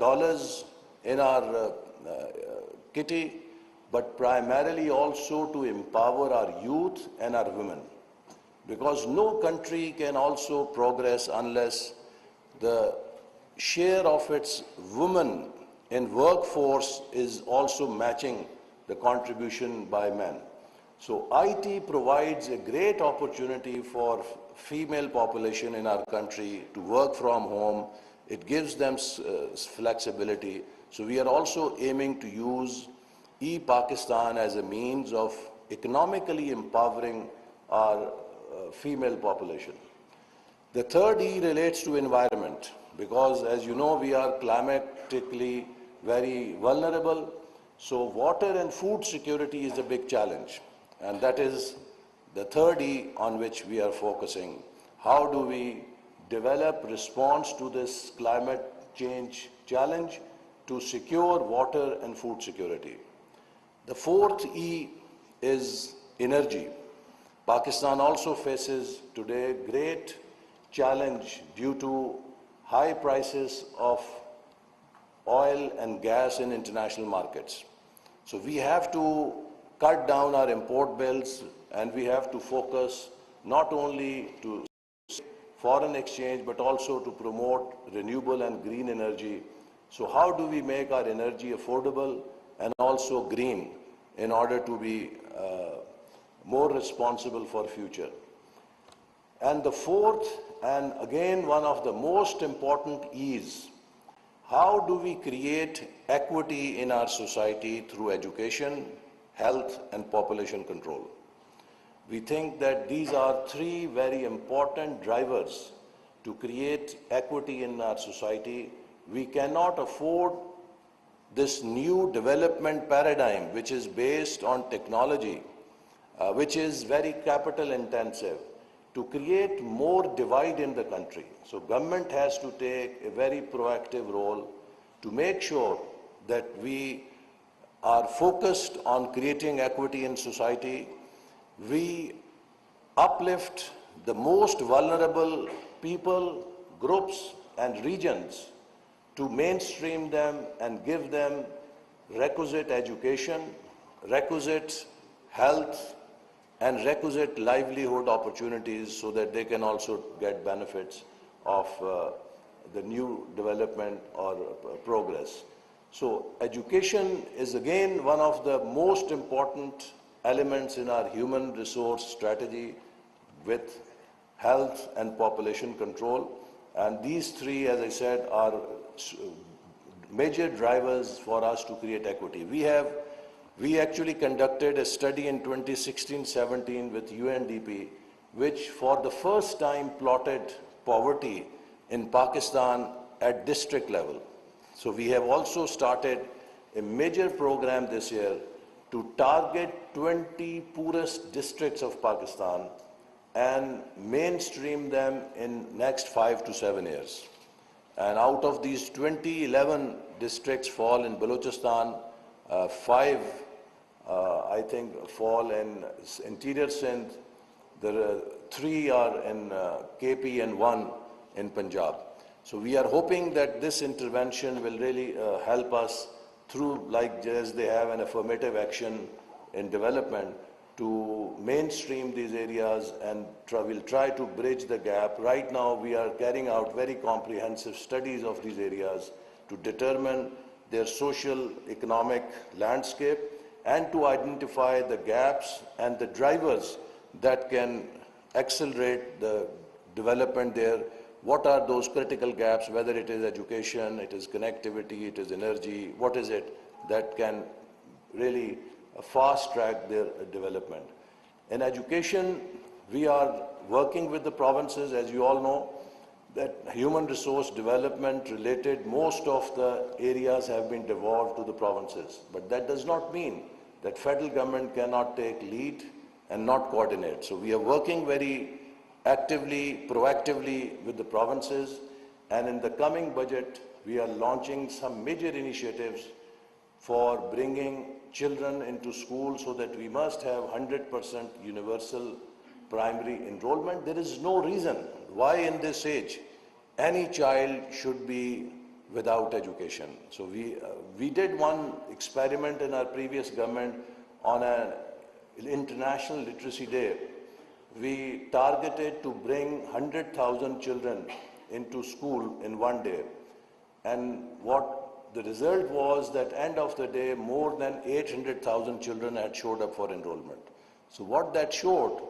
dollars in our kitty, but primarily also to empower our youth and our women. Because no country can also progress unless the share of its women in workforce is also matching the contribution by men. So IT provides a great opportunity for female population in our country to work from home. It gives them flexibility. So we are also aiming to use e-Pakistan as a means of economically empowering our female population. The third E relates to environment, because as you know, we are climatically very vulnerable. So water and food security is a big challenge. And that is the third E on which we are focusing. How do we develop response to this climate change challenge to secure water and food security? The fourth E is energy. Pakistan also faces today great challenge due to high prices of oil and gas in international markets. So we have to cut down our import bills, and we have to focus not only to foreign exchange but also to promote renewable and green energy. So how do we make our energy affordable and also green in order to be more responsible for future? And the fourth, and again one of the most important, is how do we create equity in our society through education, health and population control. We think that these are three very important drivers to create equity in our society. We cannot afford this new development paradigm which is based on technology, which is very capital intensive, to create more divide in the country. So government has to take a very proactive role to make sure that we are focused on creating equity in society. We uplift the most vulnerable people, groups and regions to mainstream them and give them requisite education, requisite health and requisite livelihood opportunities so that they can also get benefits of the new development or progress. So education is again one of the most important elements in our human resource strategy with health and population control. And these three, as I said, are major drivers for us to create equity. We actually conducted a study in 2016-17 with UNDP, which for the first time plotted poverty in Pakistan at district level. So we have also started a major program this year to target 20 poorest districts of Pakistan and mainstream them in next 5 to 7 years. And out of these 20, 11 districts fall in Balochistan, 5 I think fall in interior Sindh, there are 3 are in KP and 1 in Punjab. So we are hoping that this intervention will really help us through, like as they have an affirmative action in development, to mainstream these areas, and we'll try to bridge the gap. Right now we are carrying out very comprehensive studies of these areas to determine their social economic landscape and to identify the gaps and the drivers that can accelerate the development there. What are those critical gaps, whether it is education, it is connectivity, it is energy, what is it that can really fast track their development? In education, we are working with the provinces. As you all know, that human resource development related, most of the areas have been devolved to the provinces. But that does not mean that federal government cannot take lead and not coordinate. So we are working very actively, proactively with the provinces, and in the coming budget we are launching some major initiatives for bringing children into school so that we must have 100% universal primary enrollment. There is no reason why in this age any child should be without education. So we did one experiment in our previous government on an International Literacy Day. We targeted to bring 100,000 children into school in one day. And what the result was that end of the day, more than 800,000 children had showed up for enrollment. So what that showed,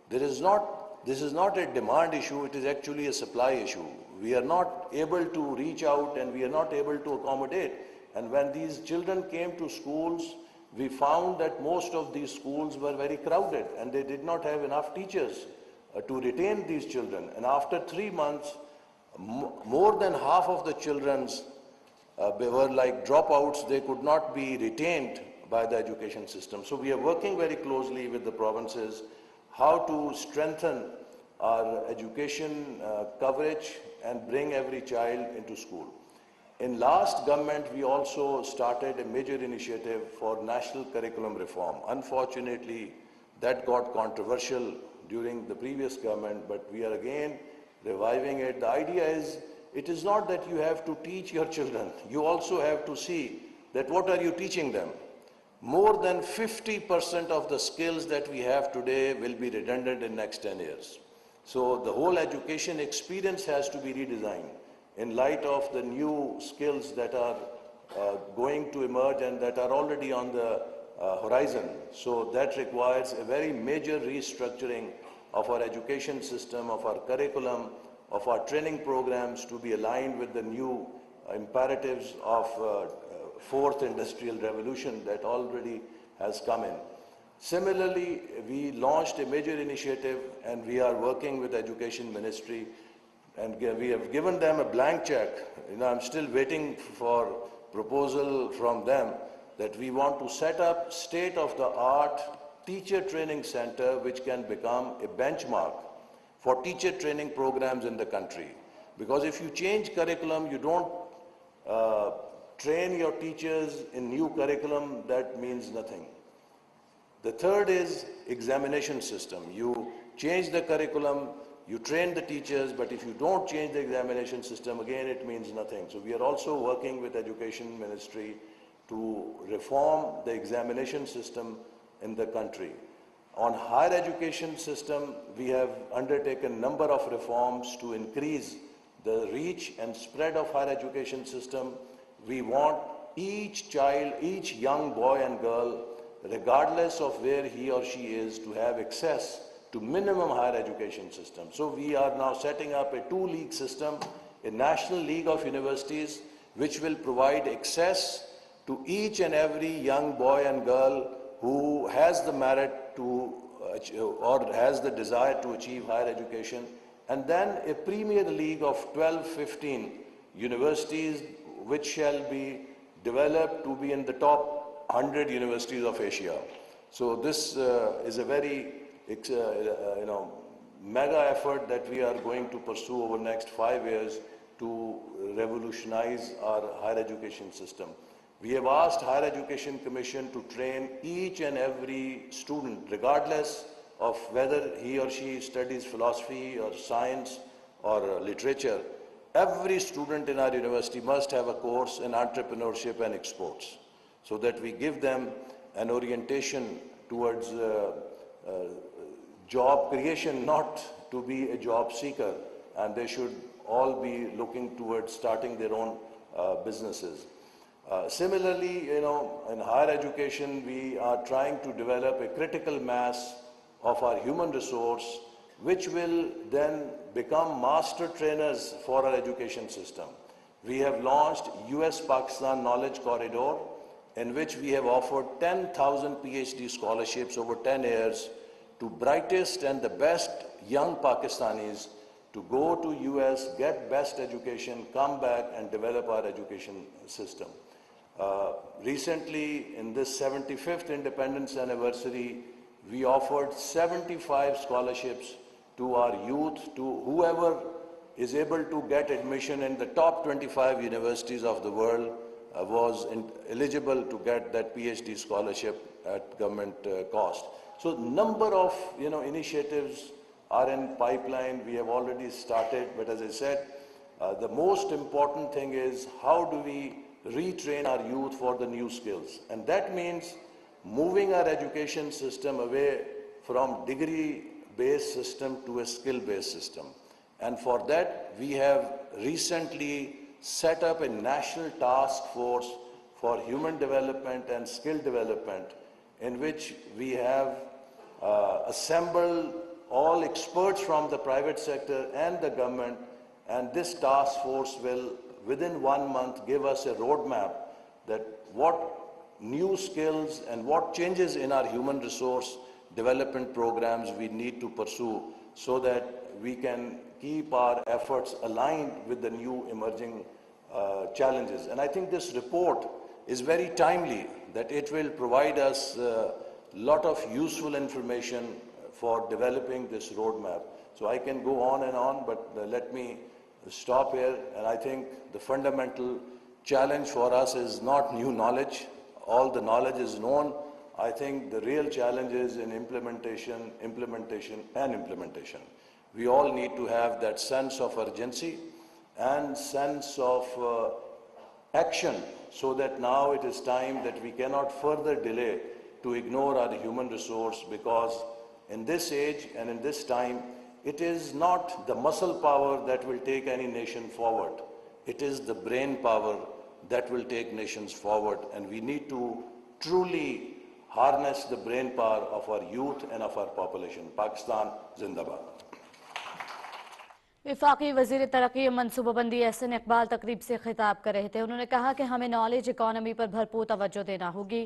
this is not a demand issue, it is actually a supply issue. We are not able to reach out and we are not able to accommodate. And when these children came to schools, we found that most of these schools were very crowded and they did not have enough teachers to retain these children. And after 3 months, more than half of the children were like dropouts. They could not be retained by the education system. So we are working very closely with the provinces how to strengthen our education coverage and bring every child into school. In last government, we also started a major initiative for national curriculum reform. Unfortunately, that got controversial during the previous government, but we are again reviving it. The idea is, it is not that you have to teach your children. You also have to see that what are you teaching them. More than 50% of the skills that we have today will be redundant in next 10 years. So the whole education experience has to be redesigned in light of the new skills that are going to emerge and that are already on the horizon. So that requires a very major restructuring of our education system, of our curriculum, of our training programs to be aligned with the new imperatives of fourth industrial revolution that already has come in. Similarly, we launched a major initiative and we are working with Education Ministry and we have given them a blank check. I'm still waiting for proposal from them that we want to set up state-of-the-art teacher training center which can become a benchmark for teacher training programs in the country. Because if you change curriculum, you don't train your teachers in new curriculum, that means nothing. The third is examination system. You change the curriculum, you train the teachers, but if you don't change the examination system, again, it means nothing. So we are also working with Education Ministry to reform the examination system in the country. On higher education system, we have undertaken a number of reforms to increase the reach and spread of higher education system. We want each child, each young boy and girl, regardless of where he or she is, to have access to minimum higher education system. So we are now setting up a two-league system, a national league of universities, which will provide access to each and every young boy and girl who has the merit to or has the desire to achieve higher education, and then a premier league of 12, 15 universities which shall be developed to be in the top 100 universities of Asia. So this is a very mega effort that we are going to pursue over the next 5 years to revolutionize our higher education system. We have asked Higher Education Commission to train each and every student, regardless of whether he or she studies philosophy or science or literature. Every student in our university must have a course in entrepreneurship and exports, so that we give them an orientation towards job creation, not to be a job seeker, and they should all be looking towards starting their own businesses. Similarly, in higher education, we are trying to develop a critical mass of our human resource, which will then become master trainers for our education system. We have launched US-Pakistan Knowledge Corridor, in which we have offered 10,000 PhD scholarships over 10 years to brightest and the best young Pakistanis to go to US, get best education, come back and develop our education system. Recently, in this 75th independence anniversary, we offered 75 scholarships to our youth, to whoever is able to get admission in the top 25 universities of the world was eligible to get that PhD scholarship at government cost. So number of initiatives are in pipeline. We have already started, but as I said, the most important thing is how do we retrain our youth for the new skills. And that means moving our education system away from degree-based system to a skill-based system. And for that, we have recently set up a national task force for human development and skill development, in which we have assembled all experts from the private sector and the government, and this task force will, within 1 month, give us a roadmap that what new skills and what changes in our human resource development programs we need to pursue so that we can keep our efforts aligned with the new emerging challenges. And I think this report is very timely, that it will provide us a lot of useful information for developing this roadmap. So I can go on and on, but let me stop here. And I think the fundamental challenge for us is not new knowledge. All the knowledge is known. I think the real challenge is in implementation. We all need to have that sense of urgency and sense of action, so that now it is time that we cannot further delay to ignore our human resource, because in this age and in this time, it is not the muscle power that will take any nation forward. It is the brain power that will take nations forward, and we need to truly harness the brain power of our youth and of our population. Pakistan Zindabad. वफाकी वज़ीर तरक्की मनसूबाबंदी अहसन इकबाल तकरीब से खिताब कर रहे थे। उन्होंने कहा कि हमें नॉलेज इकॉनमी पर भरपूर तवज्जो देना होगी।